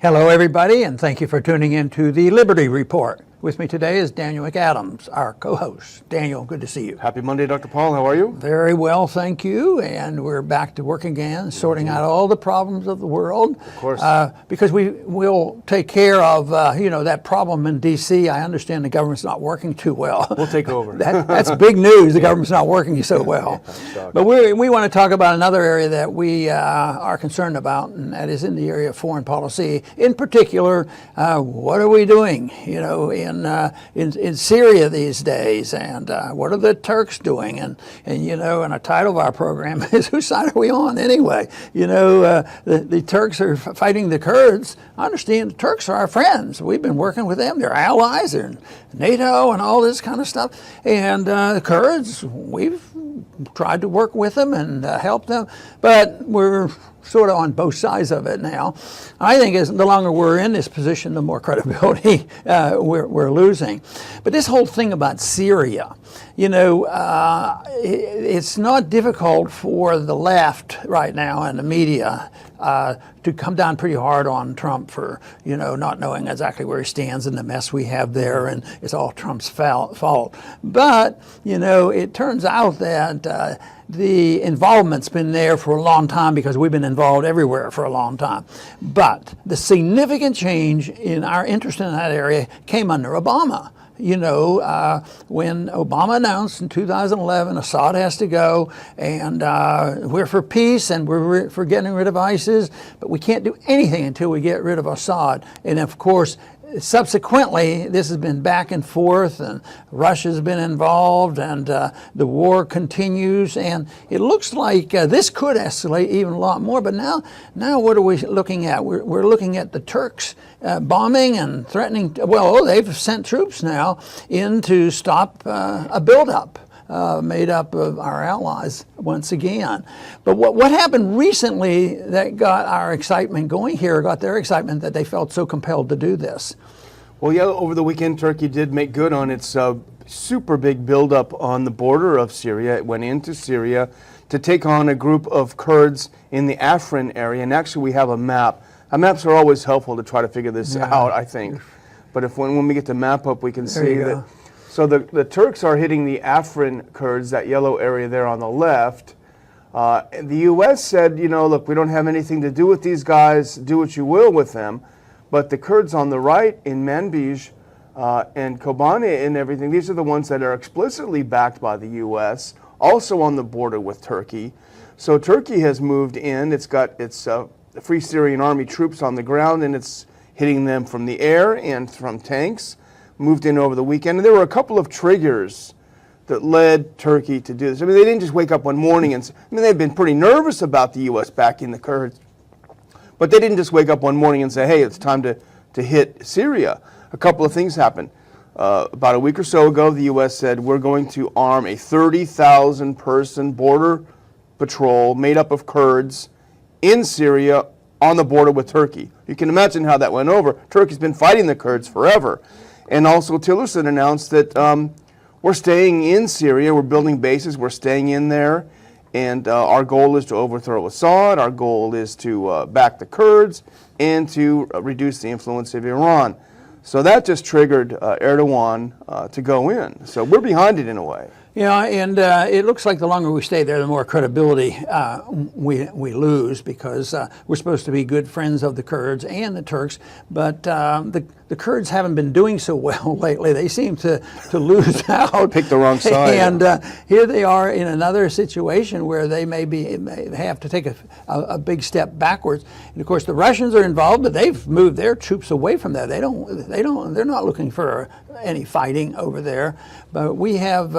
Hello, everybody, and thank you for tuning in to the Liberty Report. With me today is Daniel McAdams, our co-host. Daniel, good to see you. Happy Monday, Dr. Paul. How are you? Very well, thank you. And we're back to work again, sorting out all the problems of the world. Of course. Because we will take care of, that problem in D.C. I understand the government's not working too well. We'll take over. That's big news. The government's not working so well. But we want to talk about another area that we are concerned about, and that is in the area of foreign policy. In particular, what are we doing, in Syria these days, and what are the Turks doing? And a title of our program is "Whose side are we on anyway?" The Turks are fighting the Kurds. I understand the Turks are our friends. We've been working with them. They're allies. They're in NATO and all this kind of stuff. And the Kurds, we've tried to work with them and help them, but we're sort of on both sides of it now. I think the longer we're in this position, the more credibility we're losing. But this whole thing about Syria, it's not difficult for the left right now and the media to come down pretty hard on Trump for, not knowing exactly where he stands and the mess we have there, and it's all Trump's fault. But, it turns out that the involvement's been there for a long time because we've been involved everywhere for a long time. But the significant change in our interest in that area came under Obama. When Obama announced in 2011 Assad has to go, and we're for peace and we're for getting rid of ISIS, but we can't do anything until we get rid of Assad. And of course, subsequently, this has been back and forth, and Russia's been involved, and the war continues, and it looks like this could escalate even a lot more. But now what are we looking at? We're looking at the Turks bombing and threatening. They've sent troops now in to stop a buildup. Made up of our allies once again. But what happened recently that got our excitement going here, got their excitement that they felt so compelled to do this? Well, yeah, over the weekend, Turkey did make good on its super big buildup on the border of Syria. It went into Syria to take on a group of Kurds in the Afrin area. And actually, we have a map. Maps are always helpful to try to figure this out, I think. But when we get the map up, we can see that. So the Turks are hitting the Afrin Kurds, that yellow area there on the left. The U.S. said, look, we don't have anything to do with these guys. Do what you will with them. But the Kurds on the right in Manbij and Kobane and everything, these are the ones that are explicitly backed by the U.S., also on the border with Turkey. So Turkey has moved in. It's got its Free Syrian Army troops on the ground, and it's hitting them from the air and from tanks. Moved in over the weekend, and there were a couple of triggers that led Turkey to do this. I mean, they didn't just wake up one morning and they've been pretty nervous about the U.S. backing the Kurds, but they didn't just wake up one morning and say, hey, it's time to hit Syria. A couple of things happened. About a week or so ago, the U.S. said, we're going to arm a 30,000 person border patrol made up of Kurds in Syria on the border with Turkey. You can imagine how that went over. Turkey's been fighting the Kurds forever. And also Tillerson announced that we're staying in Syria, we're building bases, we're staying in there, and our goal is to overthrow Assad, our goal is to back the Kurds, and to reduce the influence of Iran. So that just triggered Erdogan to go in. So we're behind it in a way. Yeah, and it looks like the longer we stay there, the more credibility we lose, because we're supposed to be good friends of the Kurds and the Turks, but the Kurds haven't been doing so well lately. They seem to lose out. Pick the wrong side. And here they are in another situation where they may have to take a big step backwards. And of course, the Russians are involved, but they've moved their troops away from there. They're not looking for any fighting over there. But we have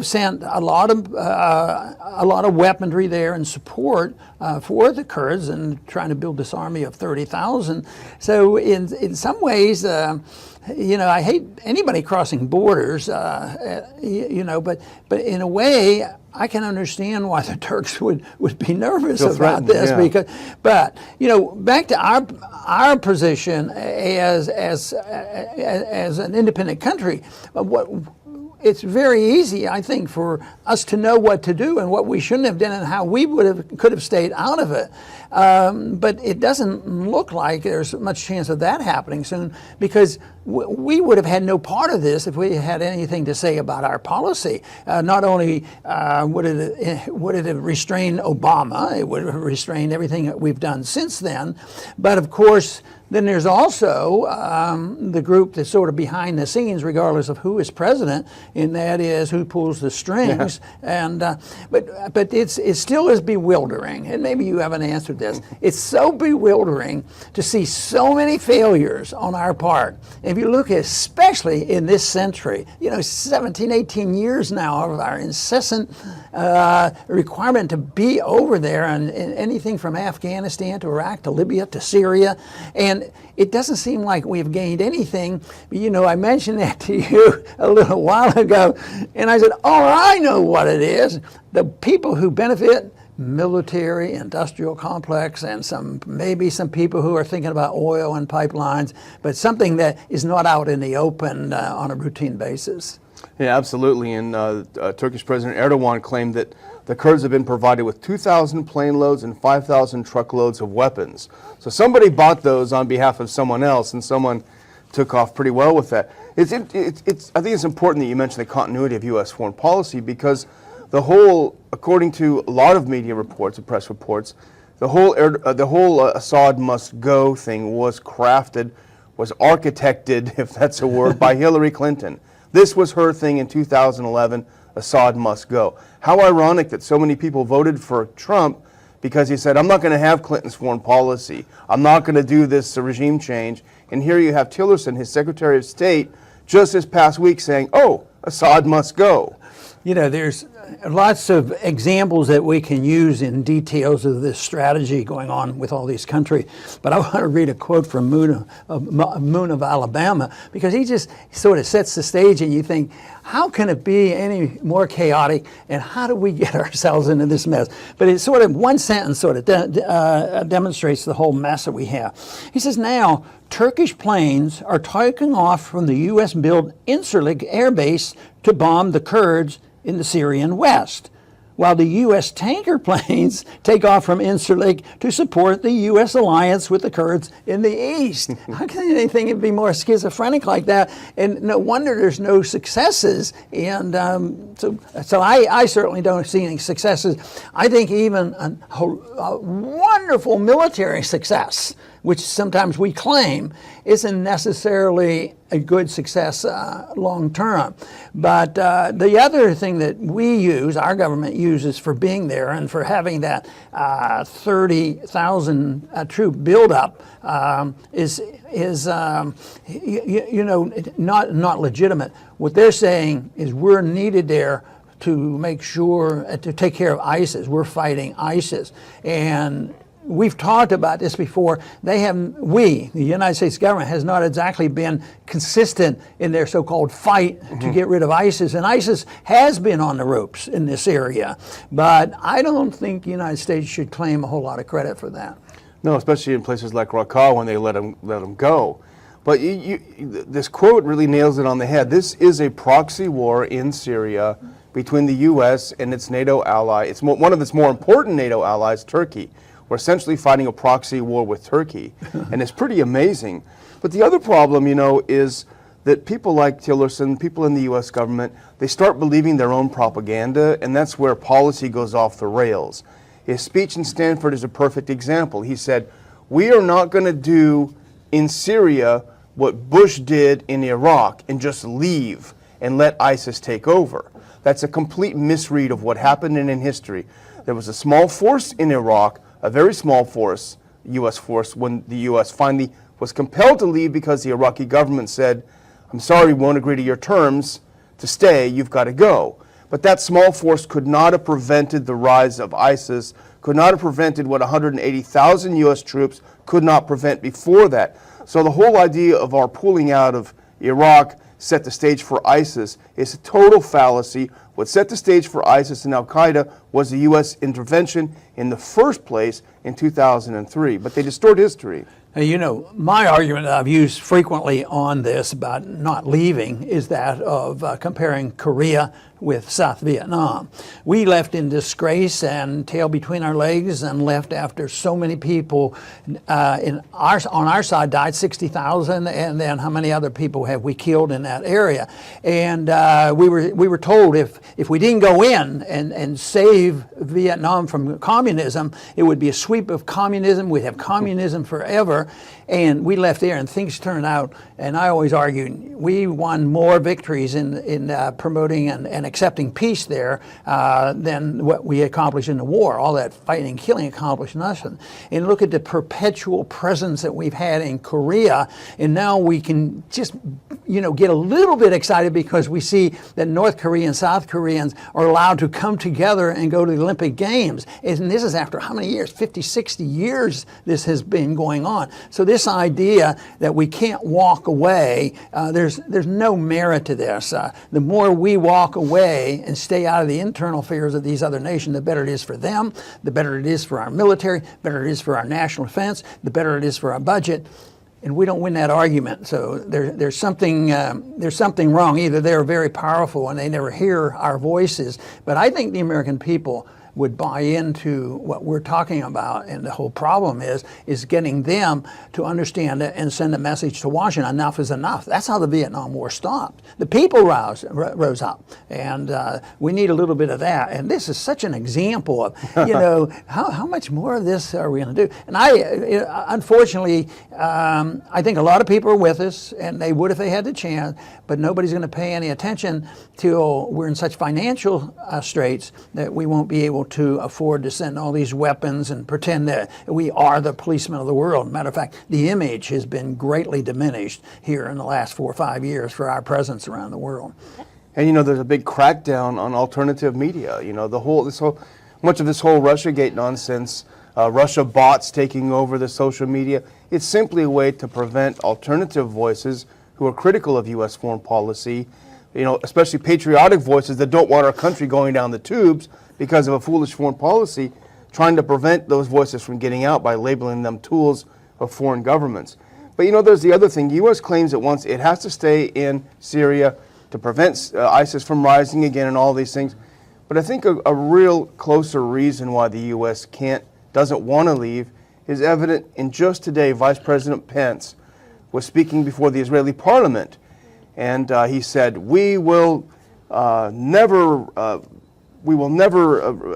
sent a lot of weaponry there and support for the Kurds, and trying to build this army of 30,000. So in some ways, I hate anybody crossing borders, but in a way, I can understand why the Turks would be nervous about this, because, but back to our position as an independent country, it's very easy, I think, for us to know what to do and what we shouldn't have done and how we could have stayed out of it. But it doesn't look like there's much chance of that happening soon, because we would have had no part of this if we had anything to say about our policy. Not only would it have restrained Obama, it would have restrained everything that we've done since then. But of course, then there's also the group that's sort of behind the scenes, regardless of who is president, and that is who pulls the strings. And but it still is bewildering, and maybe you haven't answered this. It's so bewildering to see so many failures on our part. If you look at, especially in this century, 17, 18 years now of our incessant requirement to be over there, and anything from Afghanistan to Iraq to Libya to Syria, and it doesn't seem like we've gained anything. I mentioned that to you a little while ago, and I said, I know what it is. The people who benefit, military, industrial complex, and maybe some people who are thinking about oil and pipelines, but something that is not out in the open on a routine basis. Yeah, absolutely. And Turkish President Erdogan claimed that the Kurds have been provided with 2,000 plane loads and 5,000 truckloads of weapons. So somebody bought those on behalf of someone else, and someone took off pretty well with that. I think it's important that you mention the continuity of U.S. foreign policy, because according to a lot of media reports and press reports, the whole Assad must go thing was crafted, was architected, if that's a word, by Hillary Clinton. This was her thing in 2011. Assad must go. How ironic that so many people voted for Trump because he said, I'm not going to have Clinton's foreign policy. I'm not going to do this regime change. And here you have Tillerson, his Secretary of State, just this past week saying, Assad must go. There's lots of examples that we can use in details of this strategy going on with all these countries. But I want to read a quote from Moon of Alabama, because he just sort of sets the stage, and you think, how can it be any more chaotic, and how do we get ourselves into this mess? But it's sort of one sentence sort of demonstrates the whole mess that we have. He says, now, Turkish planes are taking off from the U.S.-built Incirlik air base to bomb the Kurds in the Syrian west, while the U.S. tanker planes take off from Incirlik to support the U.S. alliance with the Kurds in the east. How can anything be more schizophrenic like that? And no wonder there's no successes. And so I certainly don't see any successes. I think even a wonderful military success, which sometimes we claim, isn't necessarily a good success long term. But the other thing that we use, our government uses for being there and for having that 30,000 troop buildup is not legitimate. What they're saying is we're needed there to make sure, to take care of ISIS. We're fighting ISIS. And we've talked about this before. The United States government, has not exactly been consistent in their so-called fight to get rid of ISIS. And ISIS has been on the ropes in this area. But I don't think the United States should claim a whole lot of credit for that. No, especially in places like Raqqa when they let them go. But this quote really nails it on the head. This is a proxy war in Syria between the U.S. and its NATO ally. It's one of its more important NATO allies, Turkey. We're essentially fighting a proxy war with Turkey, and it's pretty amazing. But the other problem, is that people like Tillerson, people in the U.S. government, they start believing their own propaganda, and that's where policy goes off the rails. His speech in Stanford is a perfect example. He said, we are not going to do in Syria what Bush did in Iraq and just leave and let ISIS take over. That's a complete misread of what happened in history. There was a small force in Iraq, a very small force, U.S. force, when the U.S. finally was compelled to leave because the Iraqi government said, I'm sorry, we won't agree to your terms to stay, you've got to go. But that small force could not have prevented the rise of ISIS, could not have prevented what 180,000 U.S. troops could not prevent before that. So the whole idea of our pulling out of Iraq set the stage for ISIS is a total fallacy. What set the stage for ISIS and al-Qaeda was the U.S. intervention in the first place in 2003. But they distort history. You know, my argument that I've used frequently on this about not leaving is that of comparing Korea with South Vietnam. We left in disgrace and tail between our legs and left after so many people on our side died, 60,000, and then how many other people have we killed in that area? And we were told if we didn't go in and save Vietnam from communism, it would be a sweep of communism. We'd have communism forever. And we left there, and things turned out. And I always argued we won more victories in promoting and accepting peace there than what we accomplished in the war. All that fighting and killing accomplished nothing. And look at the perpetual presence that we've had in Korea, and now we can just, you know, get a little bit excited because we see that North Korea and South Koreans are allowed to come together and go to the Olympic Games. And this is after how many years? 50, 60 years this has been going on. So this idea that we can't walk away, there's no merit to this. The more we walk away and stay out of the internal affairs of these other nations, the better it is for them, the better it is for our military, the better it is for our national defense, the better it is for our budget. And we don't win that argument. So there's something wrong. Either they're very powerful and they never hear our voices, but I think the American people would buy into what we're talking about, and the whole problem is getting them to understand it and send a message to Washington. Enough is enough. That's how the Vietnam War stopped. The people rose up, and we need a little bit of that. And this is such an example of, you know, how much more of this are we going to do? And unfortunately, I think a lot of people are with us, and they would if they had the chance, but nobody's going to pay any attention till we're in such financial straits that we won't be able to afford to send all these weapons and pretend that we are the policemen of the world. Matter of fact, the image has been greatly diminished here in the last 4 or 5 years for our presence around the world. And you know, there's a big crackdown on alternative media. You know, much of this whole Russiagate nonsense, Russia bots taking over the social media. It's simply a way to prevent alternative voices who are critical of U.S. foreign policy, you know, especially patriotic voices that don't want our country going down the tubes because of a foolish foreign policy, trying to prevent those voices from getting out by labeling them tools of foreign governments. But you know, there's the other thing. The U.S. claims that once it has to stay in Syria to prevent ISIS from rising again and all these things. But I think a real closer reason why the U.S. doesn't want to leave is evident in just today. Vice President Pence was speaking before the Israeli parliament, and he said, we will never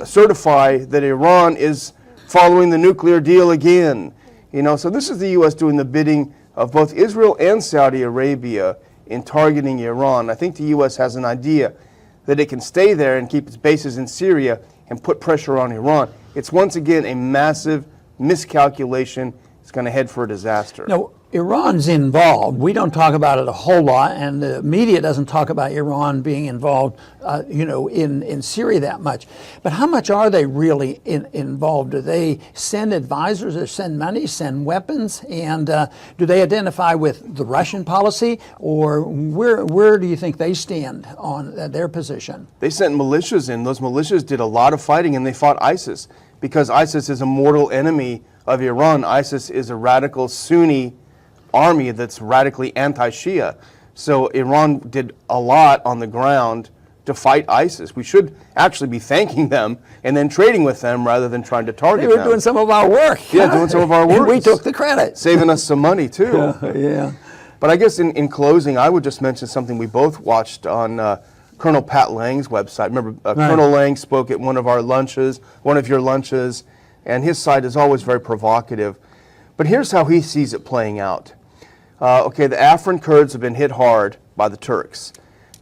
certify that Iran is following the nuclear deal again. You know, so this is the U.S. doing the bidding of both Israel and Saudi Arabia in targeting Iran. I think the U.S. has an idea that it can stay there and keep its bases in Syria and put pressure on Iran. It's once again a massive miscalculation. It's going to head for a disaster. No, Iran's involved. We don't talk about it a whole lot, and the media doesn't talk about Iran being involved, you know, in Syria that much. But how much are they really involved? Do they send advisors or send money, send weapons? And do they identify with the Russian policy, or where do you think they stand on their position? They sent militias in. Those militias did a lot of fighting, and they fought ISIS because ISIS is a mortal enemy of Iran. ISIS is a radical Sunni army that's radically anti-Shia. So Iran did a lot on the ground to fight ISIS. We should actually be thanking them and then trading with them rather than trying to target them. They were doing some of our work. Yeah, doing some of our work. And we took the credit. Saving us some money too. Yeah. But I guess in closing, I would just mention something we both watched on Colonel Pat Lang's website. Remember, Right. Colonel Lang spoke at one of your lunches, and his side is always very provocative. But here's how he sees it playing out. Okay, the Afrin Kurds have been hit hard by the Turks.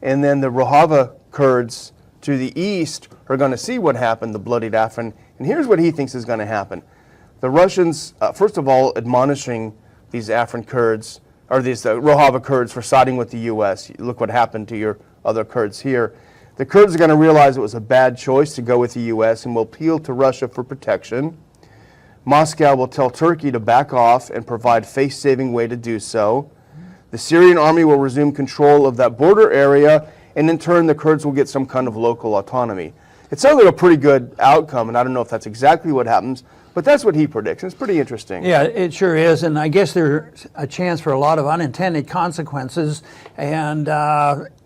And then the Rojava Kurds to the east are going to see what happened, the bloodied Afrin. And here's what he thinks is going to happen. The Russians, first of all, admonishing these Afrin Kurds, or these Rojava Kurds for siding with the U.S. Look what happened to your other Kurds here. The Kurds are going to realize it was a bad choice to go with the U.S. and will appeal to Russia for protection. Moscow will tell Turkey to back off and provide face-saving way to do so. The Syrian army will resume control of that border area, and in turn the Kurds will get some kind of local autonomy. It sounds like a pretty good outcome, and I don't know if that's exactly what happens, But that's what he predicts. It's pretty interesting. Yeah, it sure is, and I guess there's a chance for a lot of unintended consequences. And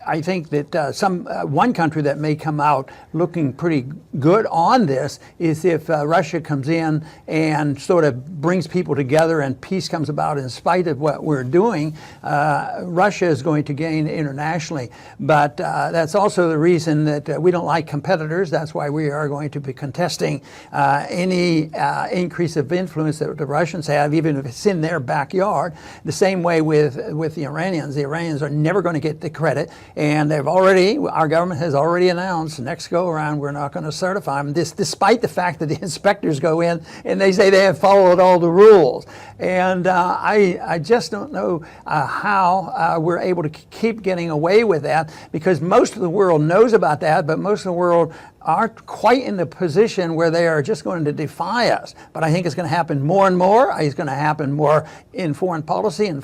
I think that one country that may come out looking pretty good on this is if Russia comes in and sort of brings people together and peace comes about in spite of what we're doing. Russia is going to gain internationally, but that's also the reason that we don't like competitors. That's why we are going to be contesting any increase of influence that the Russians have, even if it's in their backyard. The same way with the Iranians. The Iranians are never going to get the credit, and our government has already announced next go around we're not going to certify them. This, despite the fact that the inspectors go in and they say they have followed all the rules. And I just don't know how we're able to keep getting away with that, because most of the world knows about that, but most of the world aren't quite in the position where they are just going to defy us. But I think it's going to happen more and more. It's going to happen more in foreign policy and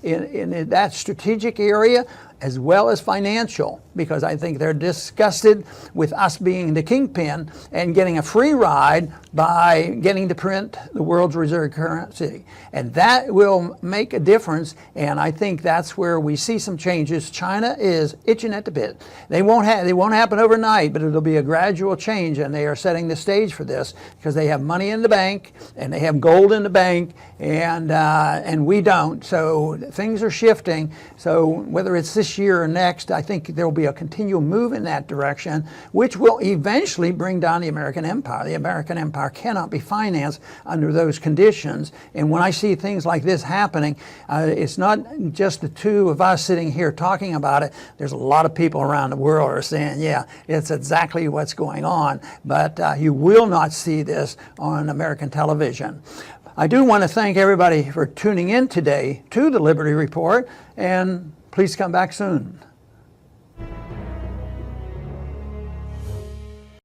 in that strategic area, as well as financial, because I think they're disgusted with us being the kingpin and getting a free ride by getting to print the world's reserve currency. And that will make a difference, and I think that's where we see some changes. China is itching at the bit. They won't happen overnight, but it'll be a gradual change, and they are setting the stage for this because they have money in the bank and they have gold in the bank, and we don't. So things are shifting. So whether it's this year or next, I think there will be a continual move in that direction, which will eventually bring down the American empire. The American empire cannot be financed under those conditions. And when I see things like this happening, it's not just the two of us sitting here talking about it. There's a lot of people around the world are saying, yeah, it's exactly what's going on. But you will not see this on American television. I do want to thank everybody for tuning in today to the Liberty Report, and please come back soon.